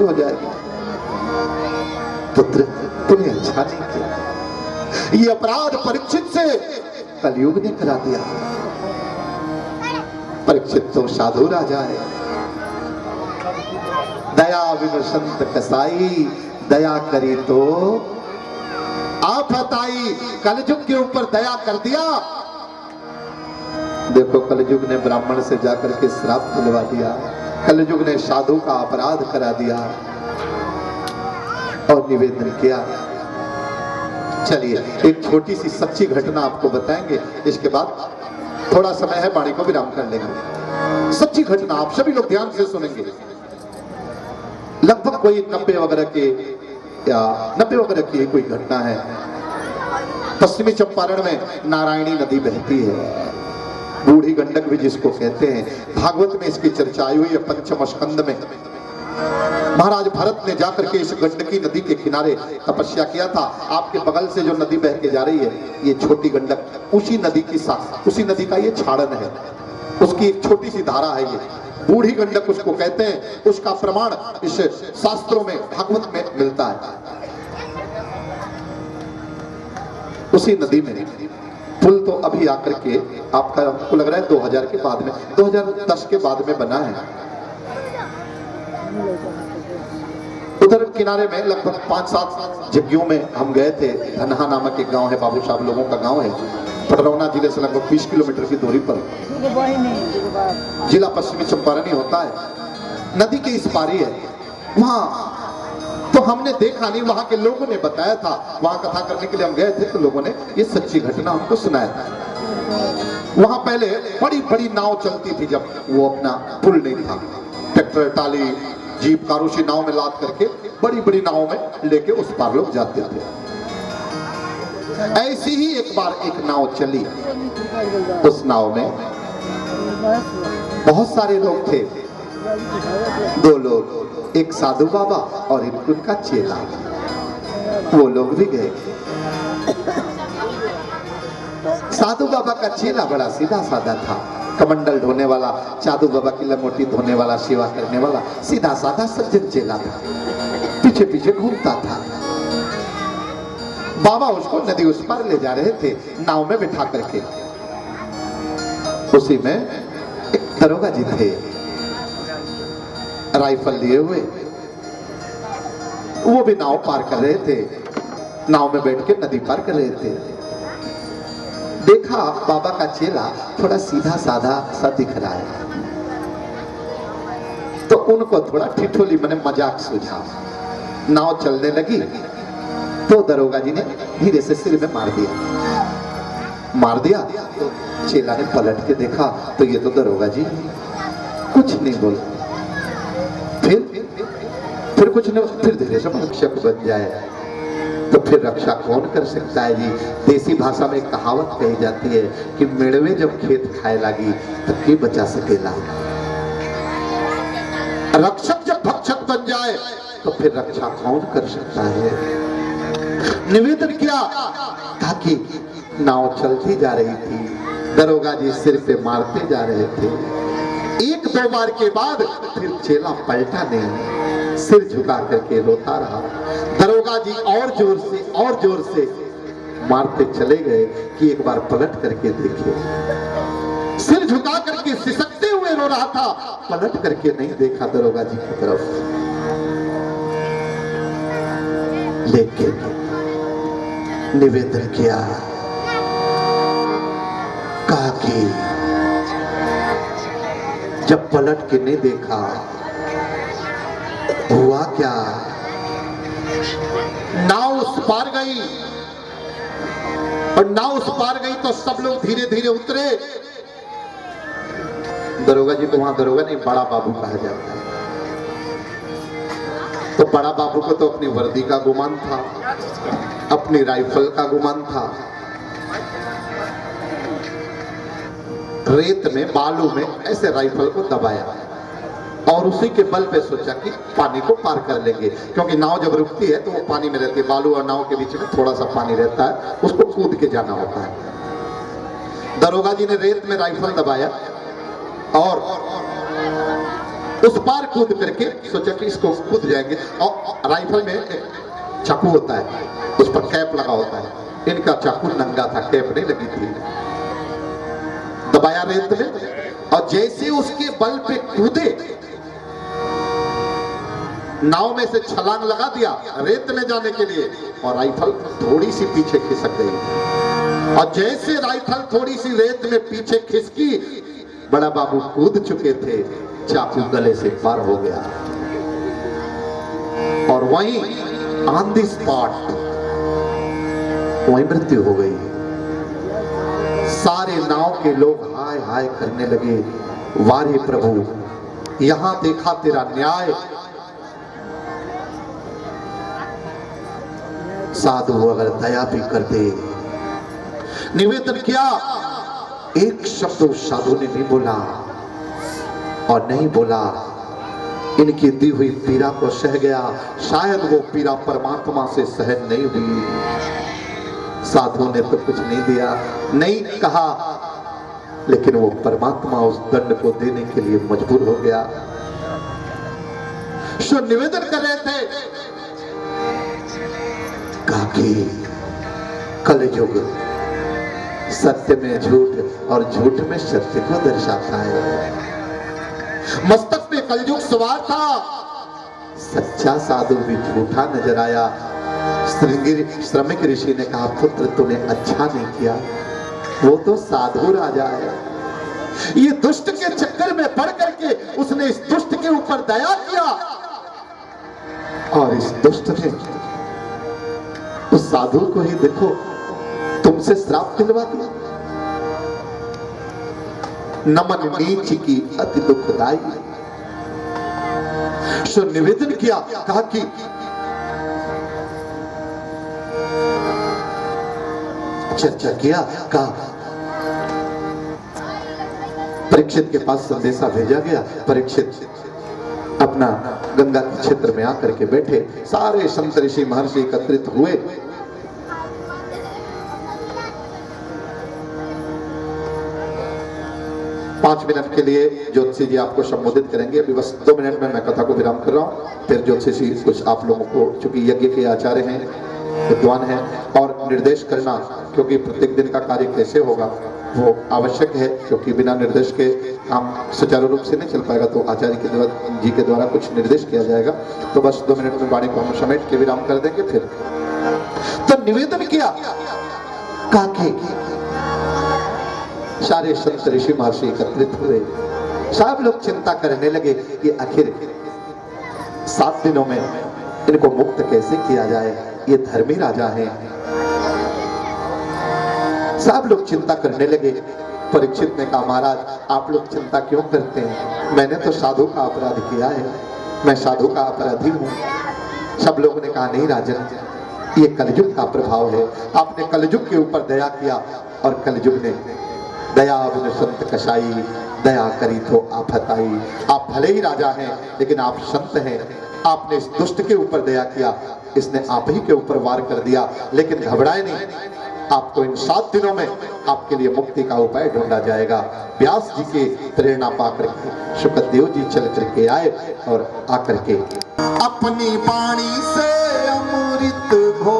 हो जाएगी। पुत्र तूने अच्छा नहीं किया, ये अपराध परीक्षित से कलयुग ने करा दिया। परीक्षित तो साधु राजा है, दया विमर्शंत कसाई, दया करी तो आफत आई। कलयुग के ऊपर दया कर दिया। देखो कलयुग ने ब्राह्मण से जाकर के श्राप दिलवा दिया, कलयुग ने साधु का अपराध करा दिया और निवेदन किया। चलिए एक छोटी सी सच्ची घटना आपको बताएंगे, इसके बाद थोड़ा समय है, वाणी को विराम कर लेंगे। सच्ची घटना आप सभी लोग ध्यान से सुनेंगे। लगभग कोई 90 वगैरह की कोई घटना है। पश्चिमी चंपारण में नारायणी नदी बहती है, बूढ़ी गंडक भी जिसको कहते हैं। भागवत में इसकी चर्चा आई हुई है, पंचम स्कंद में। महाराज भरत ने जाकर के इस गंडकी नदी के किनारे तपस्या किया था। आपके बगल से जो नदी बह के जा रही है, ये छोटी गंडक उसी नदी की उसी नदी का ये छाड़न है, उसकी एक छोटी सी धारा है। ये बूढ़ी गंडक उसको कहते हैं। उसका प्रमाण इस शास्त्रों में भागवत में मिलता है। उसी नदी में पुल तो अभी आकर के आपको लग रहा है 2000 के बाद में, 2010 के बाद में बना है। उधर किनारे में लगभग 5-7 जगहों में हम गए थे। धनहा नामक एक गांव है, बाबू साहब लोगों का गांव है, पटरौना जिले से लगभग 20 किलोमीटर की दूरी पर। जिला पश्चिमी चंपारण ही होता है। नदी के इस पारी है। वहां तो हमने देखा नहीं, वहां के लोगों ने बताया था। वहां कथा करने के लिए हम गए थे तो लोगों ने ये सच्ची घटना हमको सुनाया था। वहां पहले बड़ी बड़ी नाव चलती थी, जब वो अपना पुल नहीं था। ट्रैक्टर, टाली, जीप, कारूसी नाव में लाद करके बड़ी बड़ी नाव में लेके उस पार लोग जाते थे। ऐसी ही एक बार एक नाव चली। उस नाव में बहुत सारे लोग थे, 2 लोग, एक साधु बाबा और एक उनका चेला। वो लोग भी गए। साधु बाबा का चेला बड़ा सीधा साधा था, कमंडल ढोने वाला, साधु बाबा की लंगोटी धोने वाला, सेवा करने वाला, सीधा साधा सज्जन चेला था। पीछे पीछे घूमता था। बाबा उसको नदी उस पार ले जा रहे थे, नाव में बिठा करके। उसी में एक दरोगा जी थे, राइफल लिए हुए। वो भी नाव पार कर रहे थे, नाव में बैठ के नदी पार कर रहे थे। देखा बाबा का चेला थोड़ा सीधा साधा सा दिख रहा है, तो उनको थोड़ा ठिठोली मने मजाक सूझा। नाव चलने लगी तो दरोगा जी ने धीरे से सिर में मार दिया। तो चेला ने पलट के देखा तो ये तो दरोगा जी, कुछ नहीं बोला। फिर कुछ नहीं, फिर धीरे से रक्षक बन जाए तो फिर रक्षा कौन कर सकता है जी। देसी भाषा में एक कहावत कही जाती है कि मेड़वे जब खेत खाए लगी तो के बचा सकेला। रक्षक जब भक्षक बन जाए तो फिर रक्षा कौन कर सकता है। निवेदन किया, ताकि नाव चलती जा रही थी, दरोगा जी सिर पे मारते जा रहे थे। 1-2 बार के बाद फिर चेला पलटा नहीं, सिर झुका करके रोता रहा। दरोगा जी और जोर से मारते चले गए कि एक बार पलट करके देखे। सिर झुका करके सिसकते हुए रो रहा था, पलट करके नहीं देखा दरोगा जी की तरफ। लेकिन निवेदन किया, कहा कि जब पलट के नहीं देखा हुआ क्या, नाव उस पार गई, और नाव उस पार गई तो सब लोग धीरे धीरे उतरे। दरोगा जी को वहां दरोगा नहीं, बड़ा बाबू कहा जाता है। तो बड़ा बाबू को तो अपनी वर्दी का गुमान था, अपनी राइफल का गुमान था। रेत में, बालू में ऐसे राइफल को दबाया और उसी के बल पे सोचा कि पानी को पार कर लेंगे, क्योंकि नाव जब रुकती है तो वो पानी में रहती है। बालू और नाव के बीच में थोड़ा सा पानी रहता है, उसको कूद के जाना होता है। दरोगा जी ने रेत में राइफल दबाया और उस पार कूद करके सोचा कि इसको कूद जाएंगे, और राइफल में एक चाकू होता है, उस पर कैप लगा होता है। इनका चाकू नंगा था, कैप नहीं लगी थी। दबाया रेत में, और जैसे उसके बल पे कूदे, नाव में से छलांग लगा दिया रेत में जाने के लिए, और राइफल थोड़ी सी पीछे खिसक गई। और जैसे राइफल थोड़ी सी रेत में पीछे खिसकी, बड़ा बाबू कूद चुके थे, चाकू गले से पार हो गया, और वहीं ऑन द स्पॉट वहीं मृत्यु हो गई। सारे नाव के लोग हाय हाय करने लगे, वारे प्रभु, यहां देखा तेरा न्याय। साधु अगर दया भी कर दे, निवेदन किया, एक शब्द उस साधु ने नहीं बोला, और नहीं बोला, इनकी दी हुई पीड़ा को सह गया। शायद वो पीड़ा परमात्मा से सहन नहीं हुई। साधु ने तो कुछ नहीं दिया, नहीं कहा, लेकिन वो परमात्मा उस दंड को देने के लिए मजबूर हो गया। जो निवेदन कर रहे थे, कहा कि कलयुग सत्य में झूठ और झूठ में सत्य को दर्शाता है। मस्तक पे कलयुग सवार था, सच्चा साधु भी झूठा नजर आया। श्रमिक ऋषि ने कहा, पुत्र तूने अच्छा नहीं किया, वो तो साधु राजा है। ये दुष्ट के चक्कर में पड़ करके उसने इस दुष्ट के ऊपर दया किया, और इस दुष्ट ने उस साधु को ही देखो तुमसे श्राप दिलवा दिया। नमन नीच की अति दुखदाई। सो निवेदन किया, कहा कि चर्चा किया, कहा परीक्षित के पास संदेशा भेजा गया। परीक्षित अपना गंगा के क्षेत्र में आकर के बैठे, सारे संत ऋषि महर्षि एकत्रित हुए। पांच मिनट के लिए ज्योतिषी जी आपको संबोधित करेंगे। अभी बस 2 मिनट में मैं कथा को विराम कर रहा हूँ, फिर ज्योतिषी जी कुछ आप लोगों को, चूंकि यज्ञ के आचार्य हैं, विद्वान हैं, और निर्देश करना, क्योंकि प्रत्येक दिन का कार्य कैसे होगा वो आवश्यक है, क्योंकि बिना निर्देश के काम सुचारू रूप से नहीं चल पाएगा। तो आचार्य जी के द्वारा कुछ निर्देश किया जाएगा। तो बस 2 मिनट में वाणी को हम समेट के विराम कर देंगे। फिर तो निवेदन किया, कहा कि सारे संत ऋषि महर्षि एकत्रित हुए। सब लोग चिंता करने लगे कि आखिर 7 दिनों में इनको मुक्त कैसे किया जाए, ये धर्मी राजा हैं। सब लोग चिंता करने लगे। परीक्षित ने कहा, महाराज आप लोग चिंता क्यों करते हैं, मैंने तो साधु का अपराध किया है, मैं साधु का अपराधी हूँ। सब लोगों ने कहा, नहीं राजन, ये कलयुग का प्रभाव है, आपने कलयुग के ऊपर दया किया, और कलयुग ने दया बिन संत कसाई, दया करी तो आफत आई। आप भले ही राजा हैं, लेकिन आप संत हैं, आपने इस दुष्ट के ऊपर दया किया, इसने आप ही के ऊपर वार कर दिया, लेकिन घबराए नहीं, आपको इन 7 दिनों में आपके लिए मुक्ति का उपाय ढूंढा जाएगा। व्यास जी के प्रेरणा पाकर के शुकदेव जी चल करके आए, और आकर के अपनी वाणी से अमृत घो,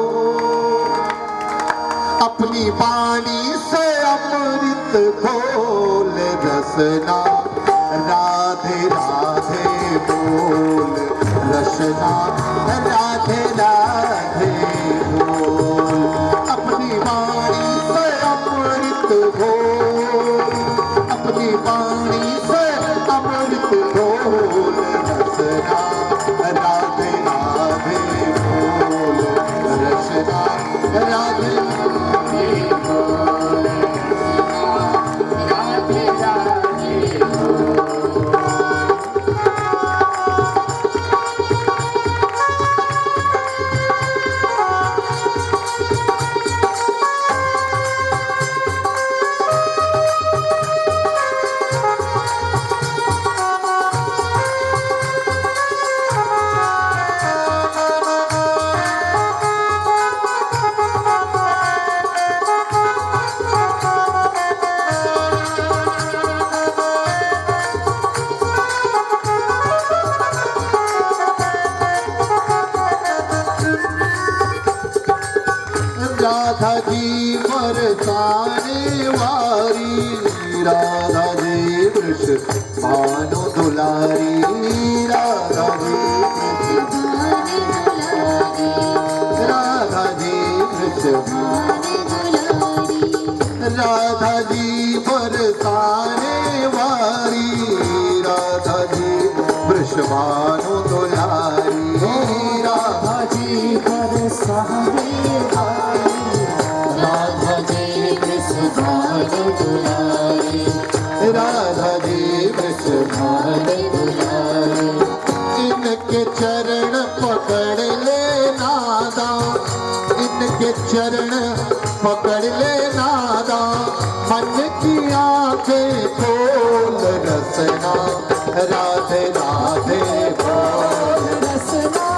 अपनी वाणी से अमृत घोल रसना, राधे राधे बोल रसना, राधे राधे बोल। अपनी वाणी से अमृत घोल, अपनी वाणी से अमृत घोल रसना, राधे राधे बोल रसना, राधे राधा जी बरसाने वारी, राधा जी वृष भानु दुलारी, राधा जी राधा जी वृष राधा जी बरसाने वारी, राधा जी वृष भानु दुलारी, राधा जी बरसाने वारी, राधा जी वृष भानु दुलारी, राधा जी वृष भानु दुलारी। इनके चरण पकड़ ले नादा, इनके चरण पकड़ ले नादा, मन की आंखें खोल रसना, राधे राधे बोल रसना,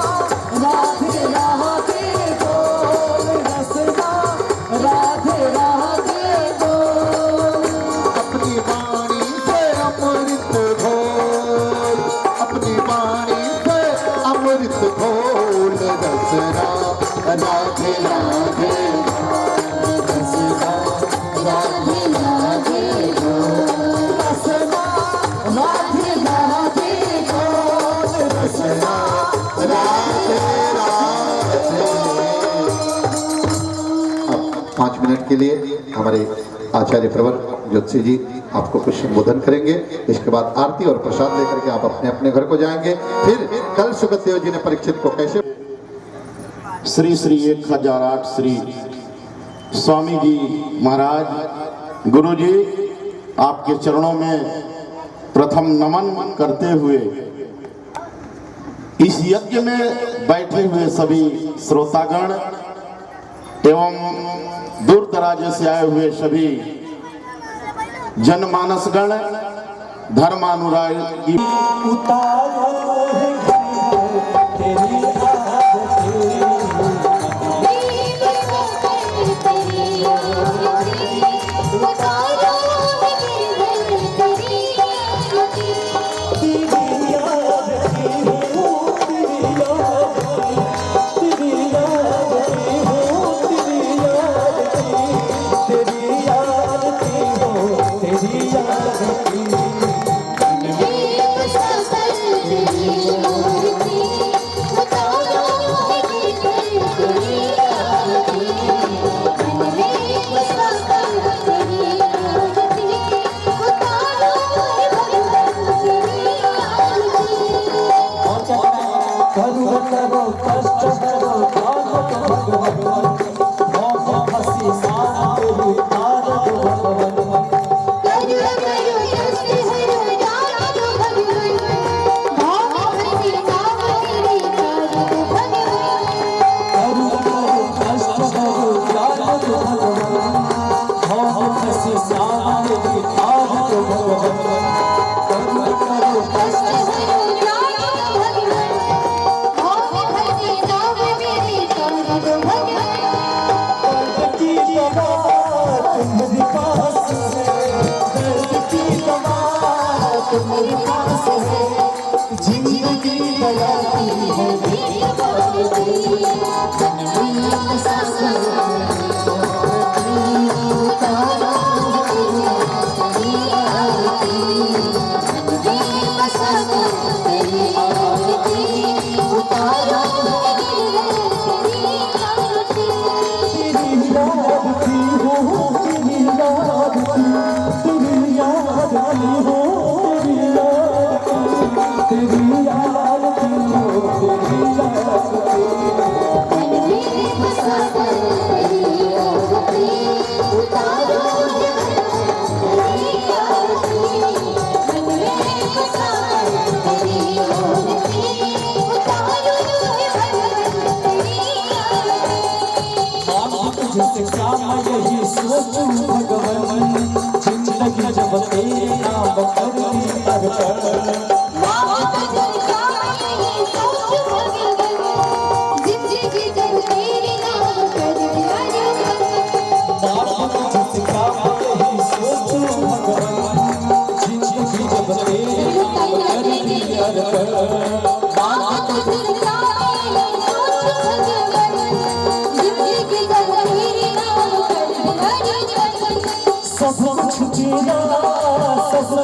राधे राधे बोल रसना, राधे राधे बोल। अपनी वाणी से अमृत घोल, अपनी वाणी से अमृत घोल रसना, राधे राधे रसना, राधे राधे बोल रसना, राधे राधे बोल रसना, राधे राधे। अब 5 मिनट के लिए हमारे आचार्य प्रवर ज्योतिषी जी आपको कुछ संबोधन करेंगे। इसके बाद आरती और प्रसाद लेकर के आप अपने अपने घर को जाएंगे। फिर कल सुगतदेव जी ने परीक्षित को कैसे श्री श्री 1008 श्री स्वामी जी महाराज गुरु जी आपके चरणों में प्रथम नमन करते हुए इस यज्ञ में बैठे हुए सभी श्रोतागण एवं दूर दराज से आए हुए सभी जनमानसगण धर्मानुरागी भगवान सब कुछ तेरा सब